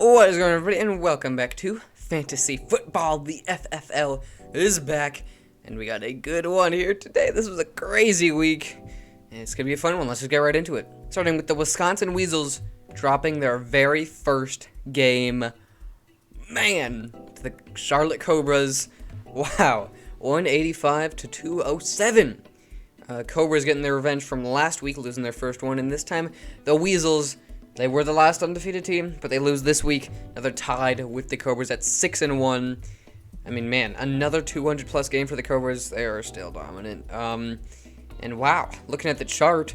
What is going on, everybody, and welcome back to Fantasy Football. The FFL is back, and we got a good one here today. This was a crazy week, and it's going to be a fun one. Let's just get right into it. Starting with the Wisconsin Weasels dropping their very first game, to the Charlotte Cobras. Wow, 185 to 207. Cobras getting their revenge from last week, losing their first one, and this time the Weasels, they were the last undefeated team, but they lose this week. Now they're tied with the Cobras at 6-1. I mean, man, another 200-plus game for the Cobras. They are still dominant. And wow, looking at the chart,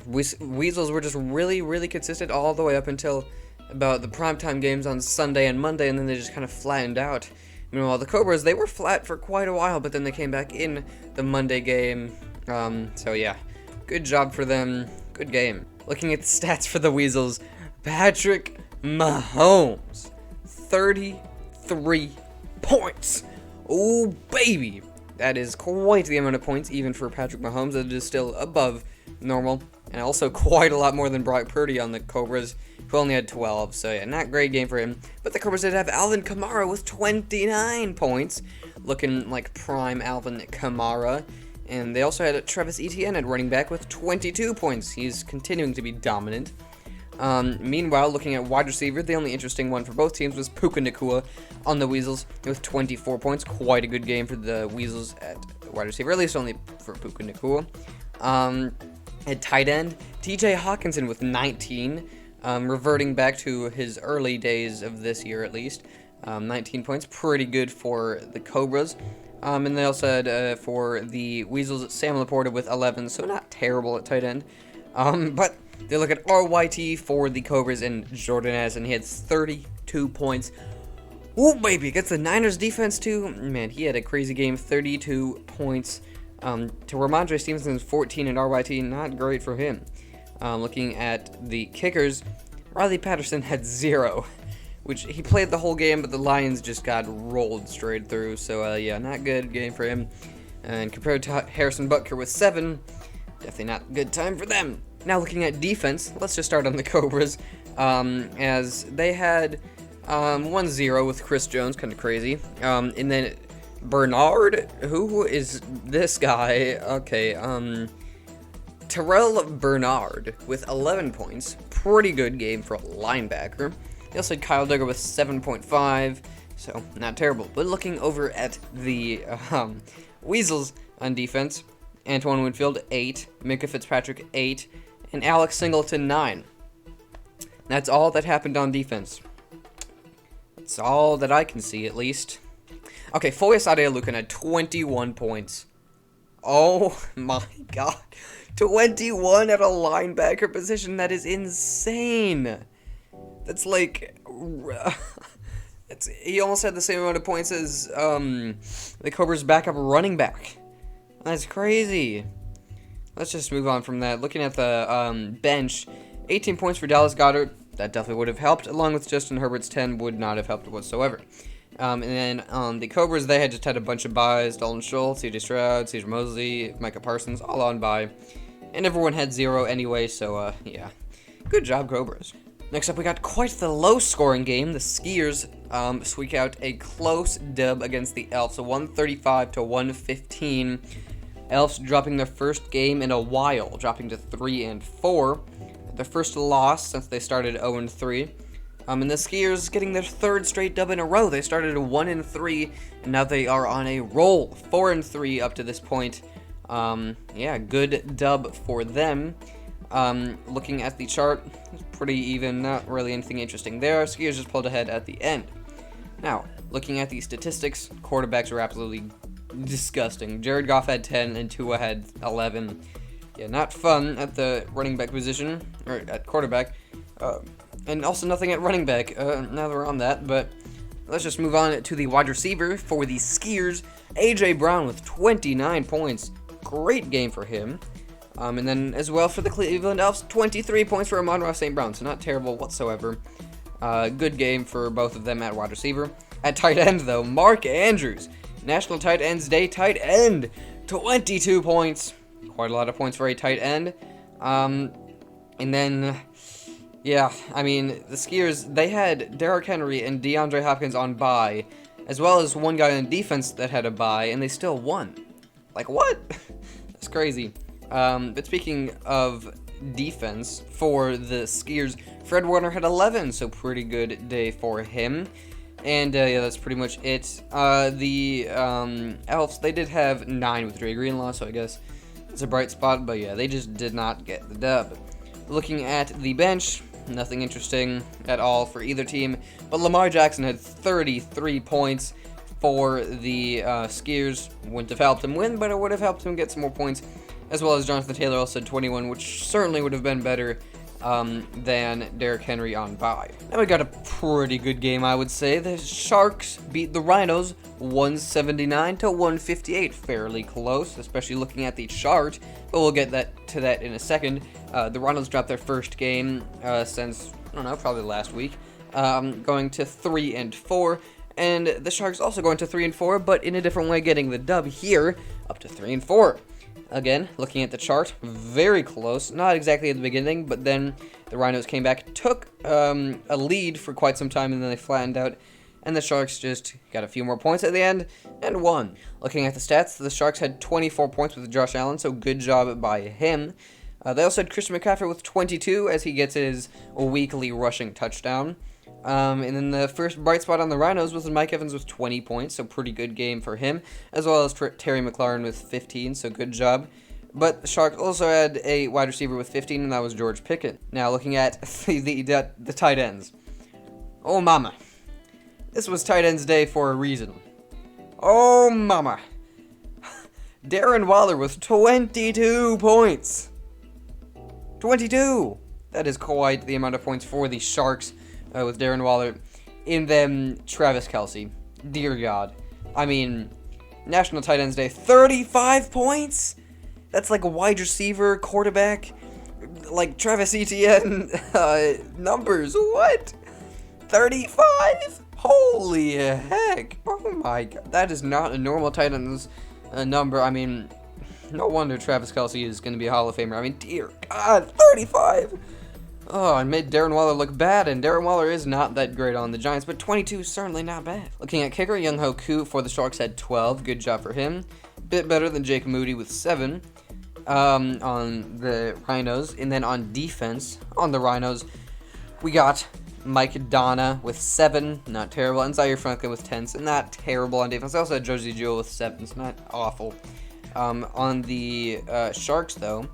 Weasels were just really consistent all the way up until about the primetime games on Sunday and Monday, and then they just kind of flattened out. Meanwhile, the Cobras, they were flat for quite a while, but then they came back in the Monday game. So yeah, good job for them. Good game. Looking at the stats for the Weasels, Patrick Mahomes, 33 points. Oh, baby. That is quite the amount of points, even for Patrick Mahomes. It is still above normal, and also quite a lot more than Brock Purdy on the Cobras, who only had 12. So, yeah, not great game for him. But the Cobras did have Alvin Kamara with 29 points, looking like prime Alvin Kamara. And they also had Travis Etienne at running back with 22 points. He's continuing to be dominant. Meanwhile, looking at wide receiver, the only interesting one for both teams was Puka Nacua on the Weasels with 24 points. Quite a good game for the Weasels at wide receiver, at least only for Puka Nacua. At tight end, TJ Hawkinson with 19, reverting back to his early days of this year at least. 19 points, pretty good for the Cobras. And they also had, for the Weasels, Sam Laporta with 11, so not terrible at tight end. But they look at RYT for the Cobras and Jordan Addison. He had 32 points. Ooh, baby, against the Niners defense, too. Man, he had a crazy game, 32 points. To Ramondre Stevenson's 14 and RYT, not great for him. Looking at the kickers, Riley Patterson had 0. Which he played the whole game, but the Lions just got rolled straight through. So, yeah, not good game for him. And compared to Harrison Butker with 7, definitely not a good time for them. Now, looking at defense, let's just start on the Cobras. As they had 1-0 with Chris Jones, kind of crazy. And then Bernard, who is this guy? Okay, Terrell Bernard with 11 points. Pretty good game for a linebacker. They also had Kyle Duggar with 7.5, so not terrible. But looking over at the Weasels on defense, Antoine Winfield, 8, Micah Fitzpatrick, 8, and Alex Singleton, 9. That's all that happened on defense. That's all that I can see, at least. Okay, Foyes Adeolukan had 21 points. Oh my god. 21 at a linebacker position, that is insane. That's like, he almost had the same amount of points as the Cobras' backup running back. That's crazy. Let's just move on from that. Looking at the bench, 18 points for Dallas Goedert. That definitely would have helped, along with Justin Herbert's 10 would not have helped whatsoever. And then the Cobras, they had just had a bunch of buys. Dalton Schultz, C.J. Stroud, Cesar Mosley, Micah Parsons, all on bye. And everyone had 0 anyway, so yeah. Good job, Cobras. Next up, we got quite the low-scoring game. The Skiers squeak out a close dub against the Elves, so 135 to 115. Elves dropping their first game in a while, dropping to 3-4. Their first loss since they started 0-3. And the Skiers getting their third straight dub in a row. They started 1-3, and now they are on a roll, 4-3 up to this point. Yeah, good dub for them. Looking at the chart, it's pretty even, not really anything interesting there. Skiers just pulled ahead at the end. Now, looking at the statistics, quarterbacks are absolutely disgusting. Jared Goff had 10 and Tua had 11. Yeah, not fun at the running back position, or at quarterback. And also nothing at running back, now that we're on that, but let's just move on to the wide receiver for the Skiers. A.J. Brown with 29 points. Great game for him. And then as well for the Cleveland Elves, 23 points for Amon-Ra St. Brown, so not terrible whatsoever. Good game for both of them at wide receiver. At tight end, though, Mark Andrews, National Tight Ends Day tight end, 22 points. Quite a lot of points for a tight end. And then Yeah, I mean, the Skiers, they had Derrick Henry and DeAndre Hopkins on bye, as well as one guy on defense that had a bye, and they still won. Like, what? That's crazy. But speaking of defense, for the Skiers, Fred Warner had 11, so pretty good day for him. And, yeah, that's pretty much it. The Elves, they did have 9 with Dre Greenlaw, so I guess it's a bright spot, but yeah, they just did not get the dub. Looking at the bench, nothing interesting at all for either team, but Lamar Jackson had 33 points for the Skiers. Wouldn't have helped him win, but it would have helped him get some more points, as well as Jonathan Taylor also had 21, which certainly would have been better than Derrick Henry on bye. Now we got a pretty good game, I would say. The Sharks beat the Rhinos 179 to 158, fairly close, especially looking at the chart, but we'll get to that in a second. The Rhinos dropped their first game since, I don't know, probably last week, going to 3-4, and the Sharks also going to 3-4, but in a different way, getting the dub here, up to 3-4. Again, looking at the chart, very close. Not exactly at the beginning, but then the Rhinos came back, took a lead for quite some time, and then they flattened out. And the Sharks just got a few more points at the end and won. Looking at the stats, the Sharks had 24 points with Josh Allen, so good job by him. They also had Christian McCaffrey with 22 as he gets his weekly rushing touchdown. And then the first bright spot on the Rhinos was Mike Evans with 20 points, so pretty good game for him, as well as Terry McLaurin with 15, so good job. But the Sharks also had a wide receiver with 15, and that was George Pickett. Now, looking at the tight ends. Oh, mama. This was tight ends day for a reason. Oh, mama. Darren Waller with 22 points. 22! That is quite the amount of points for the Sharks. With Darren Waller, in them Travis Kelce. Dear God. I mean, National Tight Ends Day, 35 points? That's like a wide receiver, quarterback, like Travis Etienne numbers. What? 35? Holy heck. Oh my God. That is not a normal tight ends number. I mean, no wonder Travis Kelce is going to be a Hall of Famer. I mean, dear God, 35! Oh, and made Darren Waller look bad, and Darren Waller is not that great on the Giants, but 22 is certainly not bad. Looking at kicker, Younghoe Koo for the Sharks had 12. Good job for him. Bit better than Jake Moody with 7 on the Rhinos. And then on defense, on the Rhinos, we got Mike Donna with 7. Not terrible. And Zaire Franklin with 10. So not terrible on defense. I also had Josie Jewell with 7. So not awful. On the Sharks, though,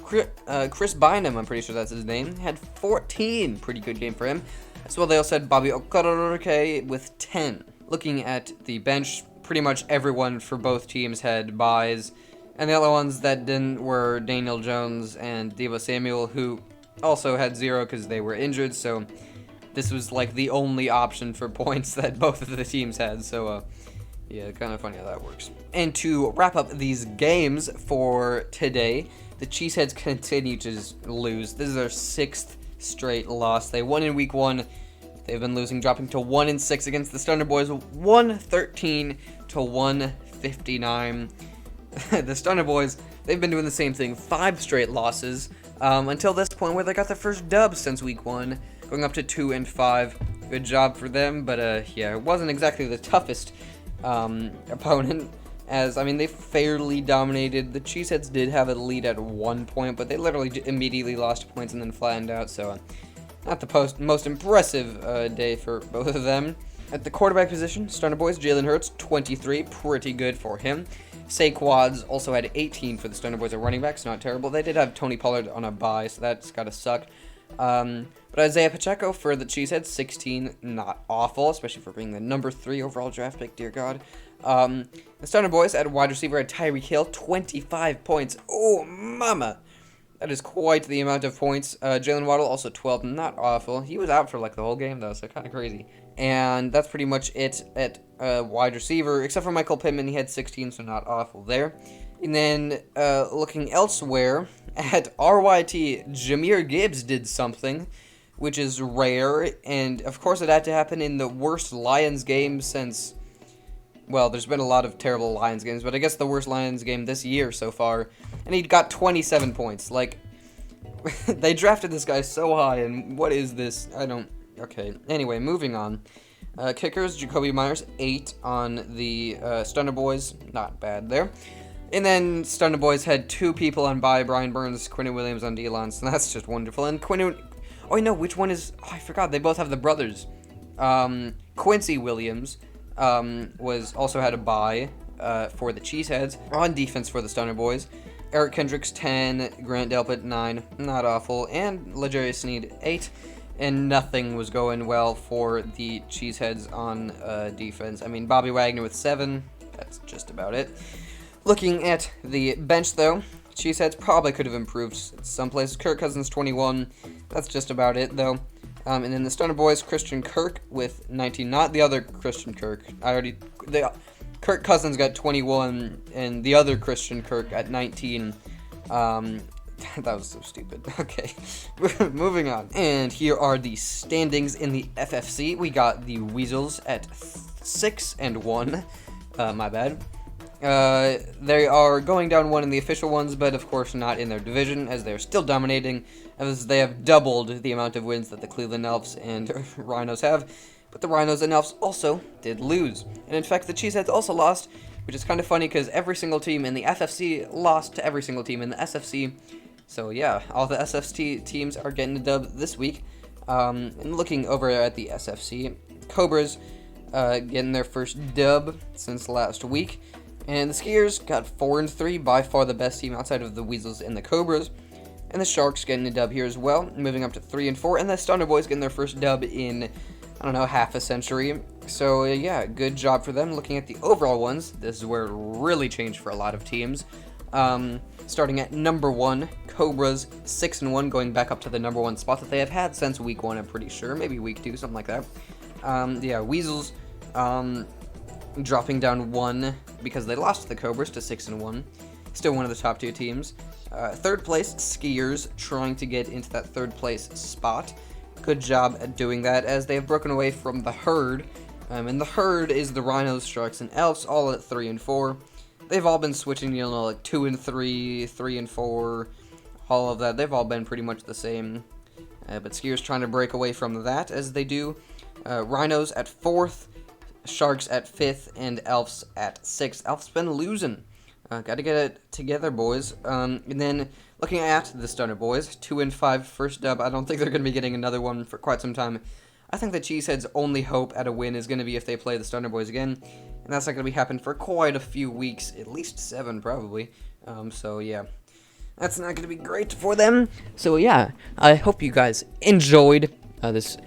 Chris Bynum, I'm pretty sure that's his name, had 14. Pretty good game for him. As well, they also had Bobby Okereke with 10. Looking at the bench, pretty much everyone for both teams had byes. And the other ones that didn't were Daniel Jones and Deebo Samuel, who also had 0 because they were injured. So this was like the only option for points that both of the teams had. So, yeah, kind of funny how that works. And to wrap up these games for today, the Cheeseheads continue to lose. This is their 6th straight loss. They won in week 1. They've been losing, dropping to 1-6 against the Stunner Boys, 113 to 159. The Stunner Boys, they've been doing the same thing, 5 straight losses, until this point where they got their first dub since week 1, going up to 2-5. Good job for them, but yeah, it wasn't exactly the toughest opponent. As, I mean, they fairly dominated. The Cheeseheads did have a lead at one point, but they literally immediately lost points and then flattened out, so not the most impressive day for both of them. At the quarterback position, Stunner Boys, Jalen Hurts, 23, pretty good for him. Saquads also had 18 for the Stunner Boys at running backs, not terrible. They did have Tony Pollard on a bye, so that's gotta suck. But Isaiah Pacheco for the Cheeseheads, 16, not awful, especially for being the number 3 overall draft pick, dear God. The Stunner Boys at wide receiver at Tyreek Hill, 25 points. Oh, mama! That is quite the amount of points. Jalen Waddle, also 12, not awful. He was out for like the whole game, though, so kind of crazy. And that's pretty much it at wide receiver, except for Michael Pittman, he had 16, so not awful there. And then, looking elsewhere, at RYT, Jahmyr Gibbs did something, which is rare, and of course it had to happen in the worst Lions game since, well, there's been a lot of terrible Lions games, but I guess the worst Lions game this year so far, and he got 27 points. Like, They drafted this guy so high, and what is this? I don't... Okay, anyway, moving on. Kickers, Jacoby Myers, 8 on the Stunner Boys. Not bad there. And then Stunner Boys had 2 people on bye, Brian Burns, Quinn Williams on D-line, so that's just wonderful. And Quinn... Oh, no, which one is... Oh, I forgot. They both have the brothers. Quincy Williams was also had a bye for the Cheeseheads. On defense for the Stunner Boys. Eric Kendricks, 10. Grant Delpit, 9. Not awful. And Legarius Sneed, 8. And nothing was going well for the Cheeseheads on defense. I mean, Bobby Wagner with 7. That's just about it. Looking at the bench, though, Cheeseheads probably could have improved some places. Kirk Cousins, 21. That's just about it, though. And then the Stunner Boys, Christian Kirk with 19. Not the other Christian Kirk. Kirk Cousins got 21, and the other Christian Kirk at 19. That was so stupid. Okay, moving on. And here are the standings in the FFC. We got the Weasels at 6-1. My bad. They are going down 1 in the official ones, but of course not in their division, as they're still dominating, as they have doubled the amount of wins that the Cleveland Elves and Rhinos have. But the Rhinos and Elves also did lose. And in fact, the Cheeseheads also lost, which is kind of funny because every single team in the FFC lost to every single team in the SFC. So yeah, all the SFC teams are getting a dub this week. And looking over at the SFC, Cobras getting their first dub since last week. And the Skiers got 4-3, by far the best team outside of the Weasels and the Cobras. And the Sharks getting a dub here as well, moving up to 3-4. And the Stunner Boys getting their first dub in, I don't know, half a century. So yeah, good job for them. Looking at the overall ones, this is where it really changed for a lot of teams. Starting at number 1, Cobras, 6-1, going back up to the number 1 spot that they have had since week 1, I'm pretty sure. Maybe week 2, something like that. Yeah, Weasels dropping down 1 because they lost to the Cobras to 6-1. Still one of the top 2 teams. Third place, Skiers, trying to get into that third place spot. Good job at doing that, as they have broken away from the Herd. And the Herd is the Rhinos, Sharks, and Elves, all at 3-4. They've all been switching, like 2-3, 3-4, all of that. They've all been pretty much the same. But Skiers trying to break away from that, as they do. Rhinos at 4th, Sharks at 5th, and Elves at 6th. Elves been losing. Got to get it together, boys. And then looking at the Stunner Boys, 2-5 first dub. I don't think they're going to be getting another one for quite some time. I think the Cheeseheads' only hope at a win is going to be if they play the Stunner Boys again. And that's not going to be happening for quite a few weeks, at least 7 probably. So yeah, that's not going to be great for them. So yeah, I hope you guys enjoyed this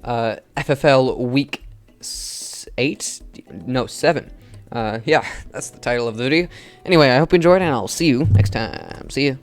FFL week 7. Yeah, that's the title of the video. Anyway, I hope you enjoyed, and I'll see you next time. See ya.